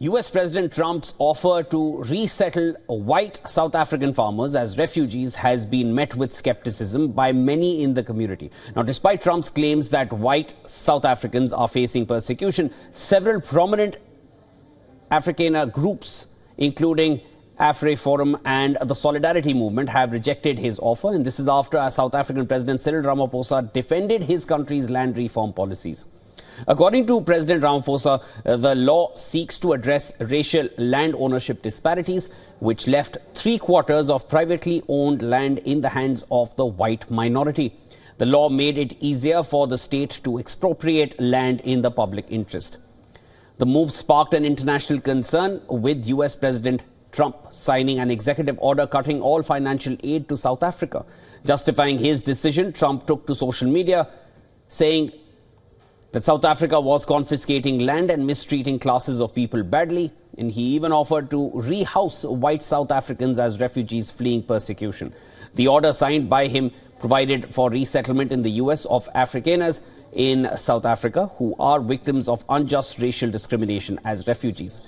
US President Trump's offer to resettle white South African farmers as refugees has been met with skepticism by many in the community. Now, despite Trump's claims that white South Africans are facing persecution, several prominent Afrikaner groups, including Afriforum and the Solidarity Movement, have rejected his offer. And this is after South African President Cyril Ramaphosa defended his country's land reform policies. According to President Ramaphosa, the law seeks to address racial land ownership disparities, which left 3/4 of privately owned land in the hands of the white minority. The law made it easier for the state to expropriate land in the public interest. The move sparked an international concern, with US President Trump signing an executive order cutting all financial aid to South Africa. Justifying his decision, Trump took to social media, saying that South Africa was confiscating land and mistreating classes of people badly, and he even offered to rehouse white South Africans as refugees fleeing persecution. The order signed by him provided for resettlement in the US of Afrikaners in South Africa who are victims of unjust racial discrimination as refugees.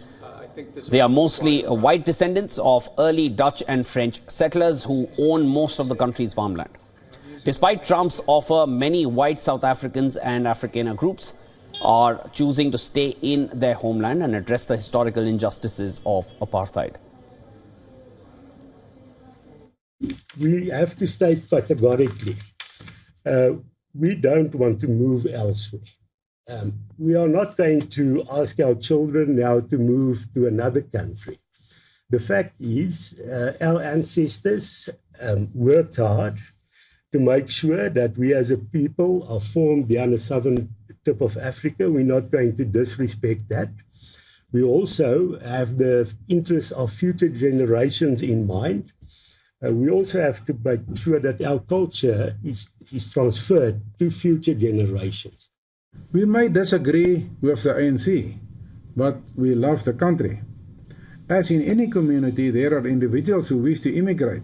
They are mostly white descendants of early Dutch and French settlers who own most of the country's farmland. Despite Trump's offer, many white South Africans and Afrikaner groups are choosing to stay in their homeland and address the historical injustices of apartheid. We have to state categorically, we don't want to move elsewhere. We are not going to ask our children now to move to another country. The fact is, our ancestors worked hard to make sure that we as a people are formed down the southern tip of Africa. We're not going to disrespect that. We also have the interests of future generations in mind. We also have to make sure that our culture is transferred to future generations. We may disagree with the ANC, but we love the country. As in any community, there are individuals who wish to immigrate.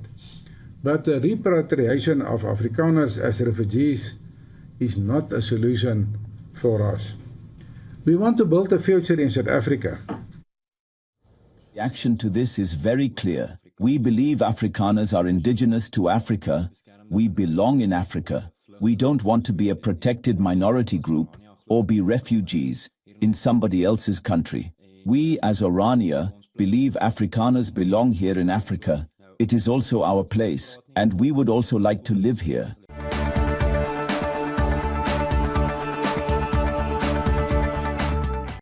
But the repatriation of Afrikaners as refugees is not a solution for us. We want to build a future in South Africa. The reaction to this is very clear. We believe Afrikaners are indigenous to Africa. We belong in Africa. We don't want to be a protected minority group or be refugees in somebody else's country. We, as Orania, believe Afrikaners belong here in Africa. It is also our place, and we would also like to live here.